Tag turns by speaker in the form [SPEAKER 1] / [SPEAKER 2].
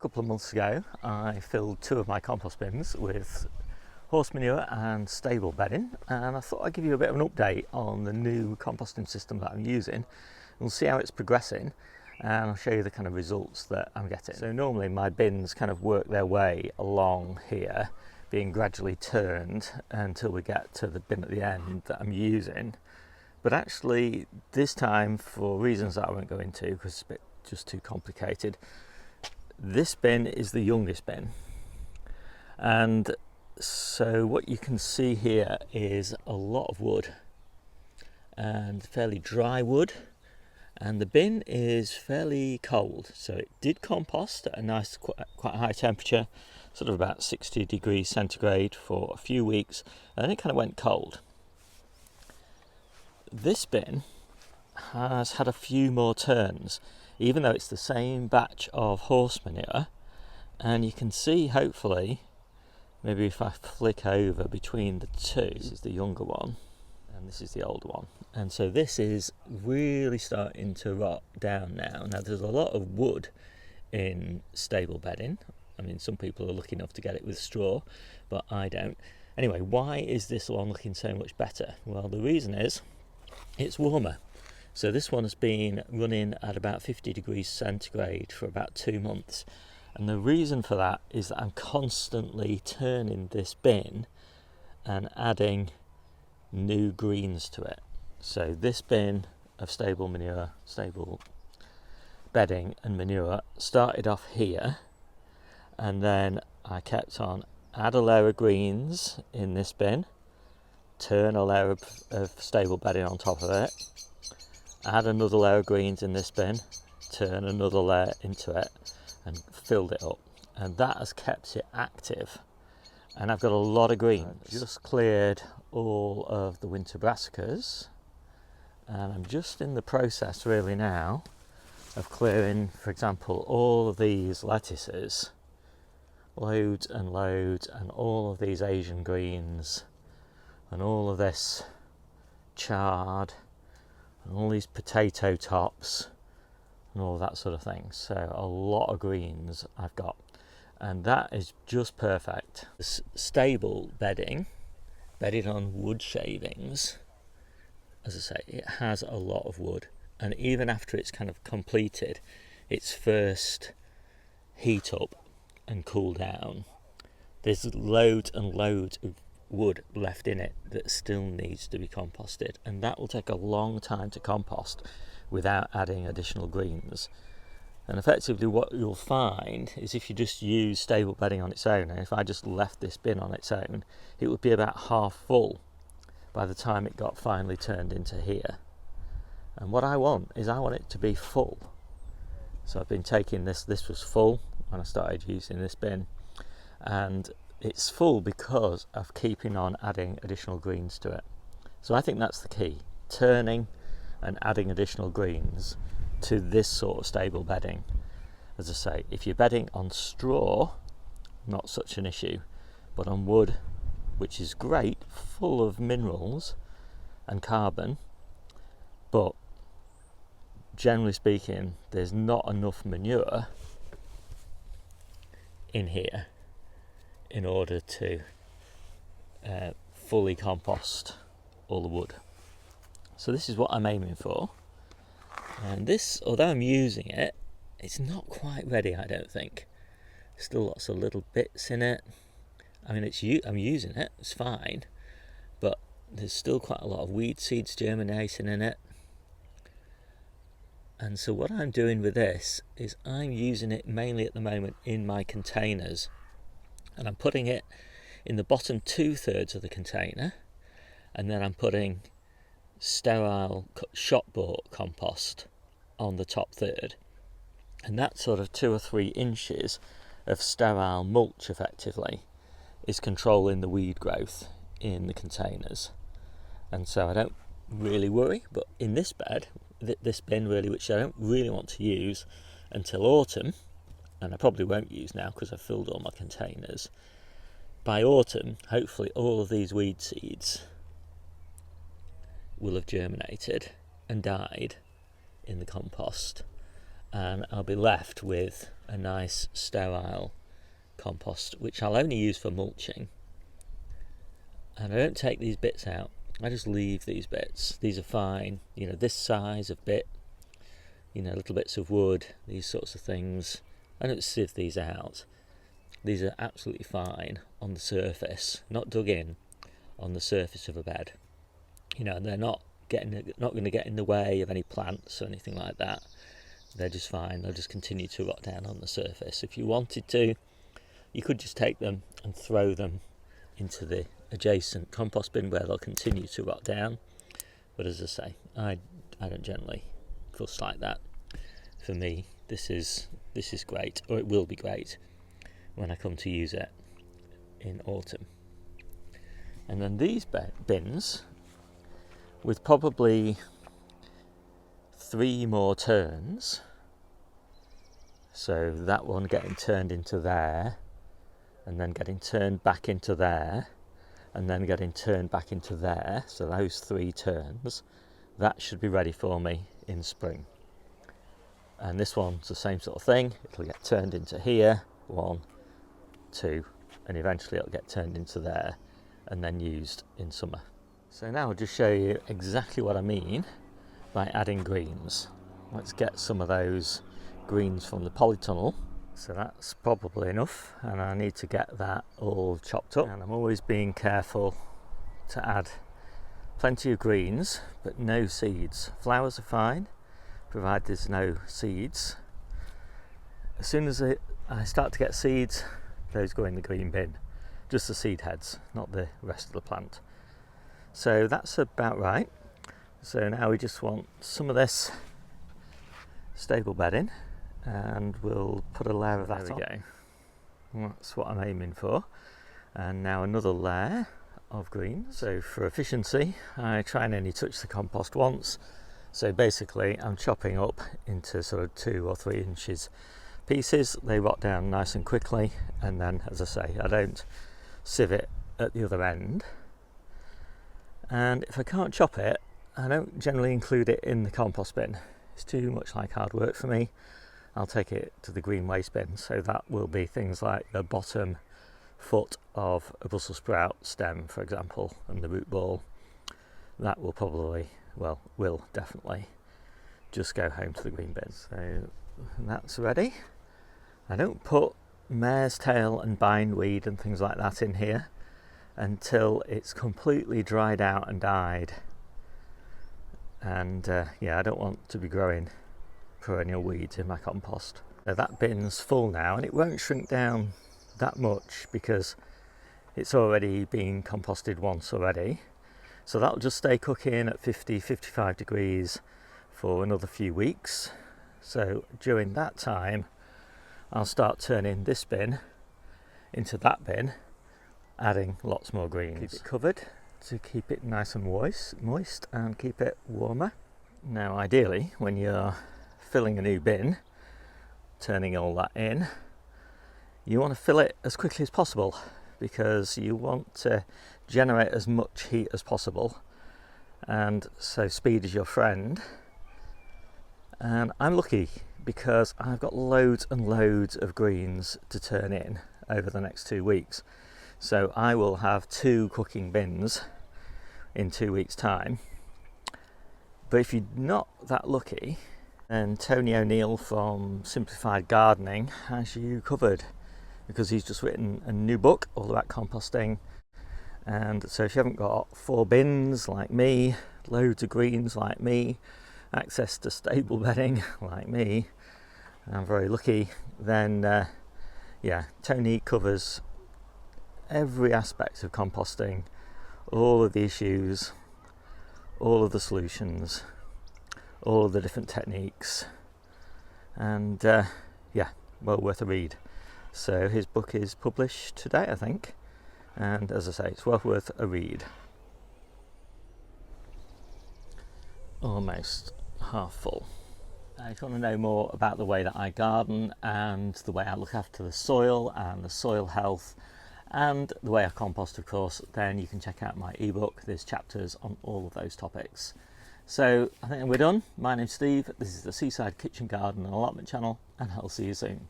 [SPEAKER 1] A couple of months ago I filled two of my compost bins with horse manure and stable bedding, and I thought I'd give you a bit of an update on the new composting system that I'm using. We'll see how it's progressing and I'll show you the kind of results that I'm getting. So normally my bins kind of work their way along here, being gradually turned until we get to the bin at the end that I'm using. But actually this time, for reasons that I won't go into because it's a bit just too complicated, this bin is the youngest bin. And so what you can see here is a lot of wood and fairly dry wood, and the bin is fairly cold, so it did compost at a nice quite high temperature, sort of about 60 degrees centigrade for a few weeks, and then it kind of went cold. This bin has had a few more turns, even though it's the same batch of horse manure, and you can see, hopefully, maybe if I flick over between the two, this is the younger one and this is the older one, and so this is really starting to rot down now. Now there's a lot of wood in stable bedding. I mean, some people are lucky enough to get it with straw, but I don't. Anyway, why is this one looking so much better? Well, the reason is it's warmer. So this one has been running at about 50 degrees centigrade for about 2 months. And the reason for that is that I'm constantly turning this bin and adding new greens to it. So this bin of stable manure, stable bedding and manure started off here, and then I kept on add a layer of greens in this bin, turn a layer of stable bedding on top of it, add another layer of greens in this bin, turn another layer into it, and filled it up. And that has kept it active. And I've got a lot of greens. I've just cleared all of the winter brassicas, and I'm just in the process really now of clearing, for example, all of these lettuces, loads and loads, and all of these Asian greens, and all of this chard, and all these potato tops and all that sort of thing. So a lot of greens I've got, and that is just perfect. This stable bedding, bedded on wood shavings, as I say, it has a lot of wood, and even after it's kind of completed its first heat up and cool down, there's loads and loads of wood left in it that still needs to be composted, and that will take a long time to compost without adding additional greens. And effectively what you'll find is, if you just use stable bedding on its own, and if I just left this bin on its own, it would be about half full by the time it got finally turned into here. And what I want is, I want it to be full. So I've been taking this was full when I started using this bin, and it's full because of keeping on adding additional greens to it. So I think that's the key, turning and adding additional greens to this sort of stable bedding. As I say, if you're bedding on straw, not such an issue, but on wood, which is great, full of minerals and carbon, but generally speaking there's not enough manure in here in order to fully compost all the wood. So this is what I'm aiming for, and this, although I'm using it, it's not quite ready, I don't think. Still lots of little bits in it. I mean, I'm using it, it's fine, but there's still quite a lot of weed seeds germinating in it. And so what I'm doing with this is, I'm using it mainly at the moment in my containers, and I'm putting it in the bottom 2/3 of the container, and then I'm putting sterile shop-bought compost on the top third, and that sort of 2 or 3 inches of sterile mulch effectively is controlling the weed growth in the containers. And so I don't really worry, but in this bed, this bin really, which I don't really want to use until autumn, and I probably won't use now because I've filled all my containers, by autumn hopefully all of these weed seeds will have germinated and died in the compost, and I'll be left with a nice sterile compost, which I'll only use for mulching. And I don't take these bits out, I just leave these bits. These are fine, you know, this size of bit, you know, little bits of wood, these sorts of things. I don't sieve these out. These are absolutely fine on the surface, not dug in, on the surface of a bed. You know, they're not going to get in the way of any plants or anything like that. They're just fine. They'll just continue to rot down on the surface. If you wanted to, you could just take them and throw them into the adjacent compost bin where they'll continue to rot down. But as I say, I don't generally fuss like that. For me, this is great, or it will be great when I come to use it in autumn. And then these bins, with probably 3 more turns, so that one getting turned into there, and then getting turned back into there, and then getting turned back into there, so those 3 turns, that should be ready for me in spring. And this one's the same sort of thing. It'll get turned into here, 1, 2, and eventually it'll get turned into there and then used in summer. So now I'll just show you exactly what I mean by adding greens. Let's get some of those greens from the polytunnel. So that's probably enough, and I need to get that all chopped up. And I'm always being careful to add plenty of greens but no seeds. Flowers are fine provided there's no seeds. As soon as I start to get seeds, those go in the green bin. Just the seed heads, not the rest of the plant. So that's about right. So now we just want some of this stable bedding, and we'll put a layer of that on. There we go. That's what I'm aiming for. And now another layer of green. So for efficiency, I try and only touch the compost once. So basically I'm chopping up into sort of 2 or 3 inches pieces. They rot down nice and quickly, and then, as I say, I don't sieve it at the other end. And if I can't chop it, I don't generally include it in the compost bin. It's too much like hard work for me. I'll take it to the green waste bin. So that will be things like the bottom foot of a Brussels sprout stem, for example, and the root ball. That will probably, well, will definitely just go home to the green bin. So that's ready. I don't put mare's tail and bindweed and things like that in here until it's completely dried out and died. And yeah, I don't want to be growing perennial weeds in my compost. So that bin's full now, and it won't shrink down that much because it's already been composted once already. So that'll just stay cooking at 50-55 degrees for another few weeks. So during that time, I'll start turning this bin into that bin, adding lots more greens. Keep it covered to keep it nice and moist and keep it warmer. Now ideally, when you're filling a new bin, turning all that in, you want to fill it as quickly as possible because you want to generate as much heat as possible, and so speed is your friend. And I'm lucky because I've got loads and loads of greens to turn in over the next 2 weeks. So I will have 2 cooking bins in 2 weeks' time. But if you're not that lucky, then Tony O'Neill from Simplified Gardening has you covered, because he's just written a new book all about composting. And so if you haven't got 4 bins like me, loads of greens like me, access to stable bedding like me, I'm very lucky, then yeah, Tony covers every aspect of composting, all of the issues, all of the solutions, all of the different techniques, and yeah, well worth a read. So his book is published today, I think, and as I say, it's well worth a read. Almost half full. If you want to know more about the way that I garden and the way I look after the soil and the soil health and the way I compost, of course, then you can check out my ebook. There's chapters on all of those topics. So I think we're done. My name's Steve. This is the Seaside Kitchen Garden and Allotment channel, and I'll see you soon.